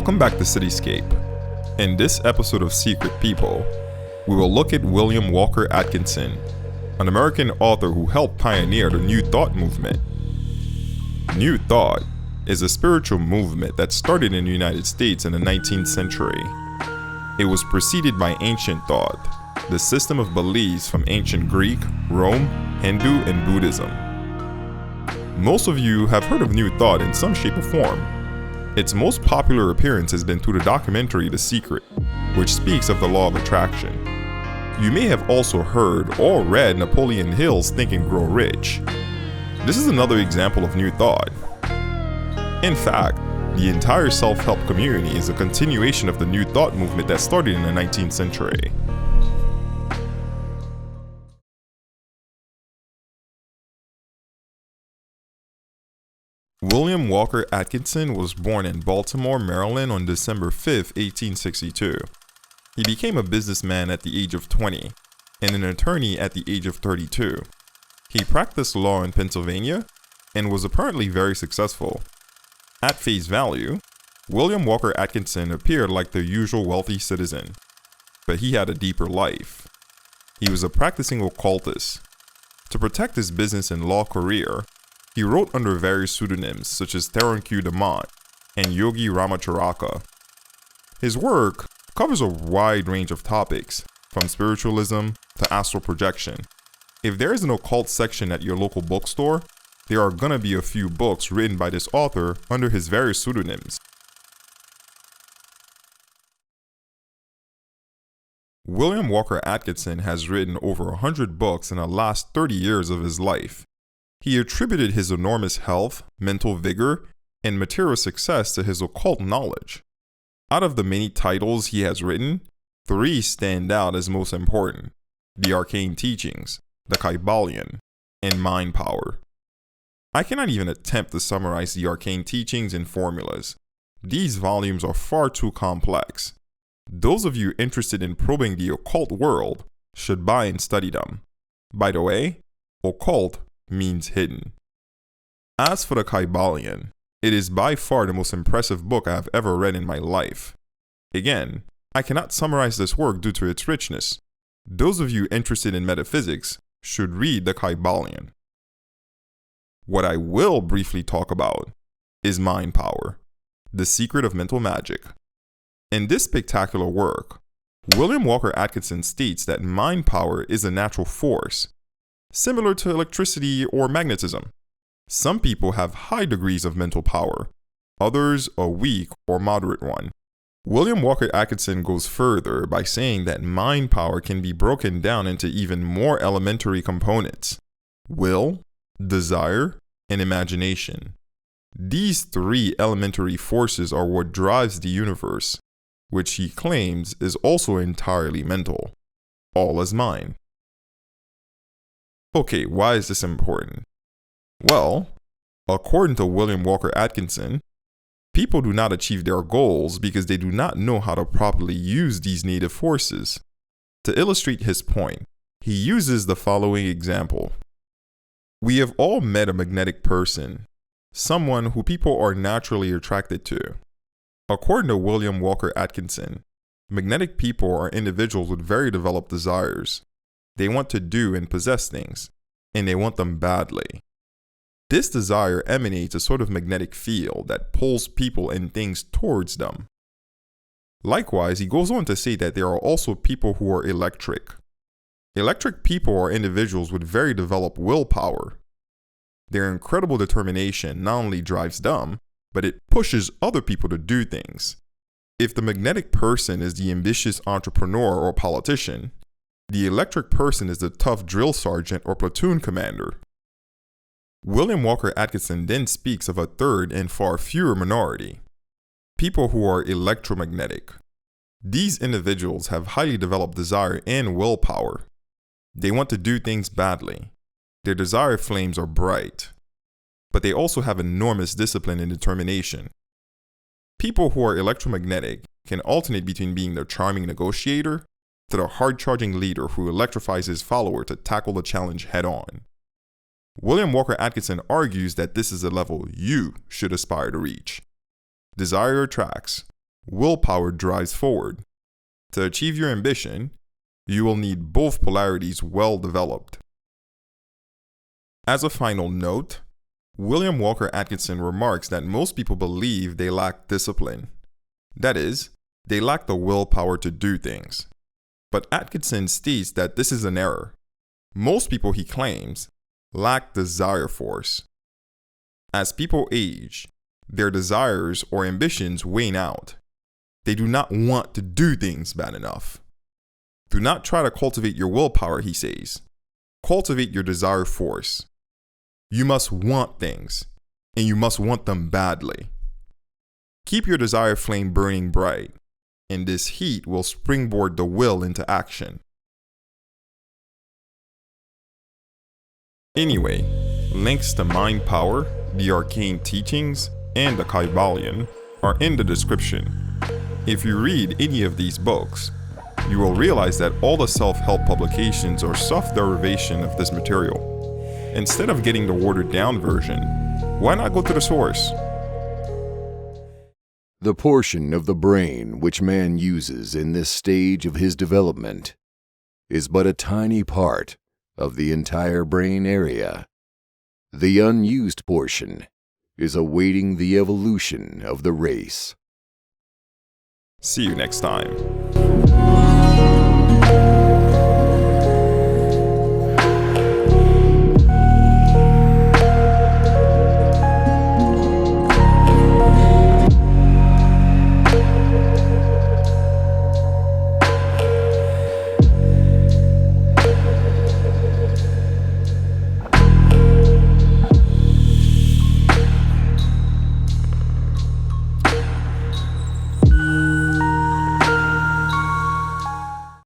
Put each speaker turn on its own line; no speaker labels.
Welcome back to Cityscape. In this episode of Secret People, we will look at William Walker Atkinson, an American author who helped pioneer the New Thought movement. New Thought is a spiritual movement that started in the United States in the 19th century. It was preceded by ancient thought, the system of beliefs from ancient Greek, Rome, Hindu, and Buddhism. Most of you have heard of New Thought in some shape or form. Its most popular appearance has been through the documentary The Secret, which speaks of the law of attraction. You may have also heard or read Napoleon Hill's Think and Grow Rich. This is another example of New Thought. In fact, the entire self-help community is a continuation of the New Thought movement that started in the 19th century. William Walker Atkinson was born in Baltimore, Maryland on December 5, 1862. He became a businessman at the age of 20 and an attorney at the age of 32. He practiced law in Pennsylvania and was apparently very successful. At face value, William Walker Atkinson appeared like the usual wealthy citizen, but he had a deeper life. He was a practicing occultist. To protect his business and law career, he wrote under various pseudonyms such as Theron Dumont and Yogi Ramacharaka. His work covers a wide range of topics, from spiritualism to astral projection. If there is an occult section at your local bookstore, there are gonna be a few books written by this author under his various pseudonyms. William Walker Atkinson has written over 100 books in the last 30 years of his life. He attributed his enormous health, mental vigor, and material success to his occult knowledge. Out of the many titles he has written, 3 stand out as most important: The Arcane Teachings, The Kybalion, and Mind Power. I cannot even attempt to summarize the Arcane Teachings in formulas. These volumes are far too complex. Those of you interested in probing the occult world should buy and study them. By the way, occult means hidden. As for the Kybalion, it is by far the most impressive book I have ever read in my life. Again, I cannot summarize this work due to its richness. Those of you interested in metaphysics should read the Kybalion. What I will briefly talk about is Mind Power, the secret of mental magic. In this spectacular work, William Walker Atkinson states that mind power is a natural force, similar to electricity or magnetism. Some people have high degrees of mental power, others a weak or moderate one. William Walker Atkinson goes further by saying that mind power can be broken down into even more elementary components: will, desire, and imagination. These 3 elementary forces are what drives the universe, which he claims is also entirely mental. All is mind. Okay, why is this important? Well, according to William Walker Atkinson, people do not achieve their goals because they do not know how to properly use these native forces. To illustrate his point, he uses the following example. We have all met a magnetic person, someone who people are naturally attracted to. According to William Walker Atkinson, magnetic people are individuals with very developed desires. They want to do and possess things, and they want them badly. This desire emanates a sort of magnetic field that pulls people and things towards them. Likewise, he goes on to say that there are also people who are electric. Electric people are individuals with very developed willpower. Their incredible determination not only drives them, but it pushes other people to do things. If the magnetic person is the ambitious entrepreneur or politician, the electric person is the tough drill sergeant or platoon commander. William Walker Atkinson then speaks of a third and far fewer minority: people who are electromagnetic. These individuals have highly developed desire and willpower. They want to do things badly. Their desire flames are bright, but they also have enormous discipline and determination. People who are electromagnetic can alternate between being the charming negotiator to the hard-charging leader who electrifies his follower to tackle the challenge head-on. William Walker Atkinson argues that this is a level you should aspire to reach. Desire attracts, willpower drives forward. To achieve your ambition, you will need both polarities well developed. As a final note, William Walker Atkinson remarks that most people believe they lack discipline. That is, they lack the willpower to do things. But Atkinson states that this is an error. Most people, he claims, lack desire force. As people age, their desires or ambitions wane out. They do not want to do things bad enough. Do not try to cultivate your willpower, he says. Cultivate your desire force. You must want things, and you must want them badly. Keep your desire flame burning bright, and this heat will springboard the will into action. Anyway, links to Mind Power, the Arcane Teachings, and the Kybalion are in the description. If you read any of these books, you will realize that all the self-help publications are soft derivation of this material. Instead of getting the watered-down version, why not go to the source?
The portion of the brain which man uses in this stage of his development is but a tiny part of the entire brain area. The unused portion is awaiting the evolution of the race.
See you next time.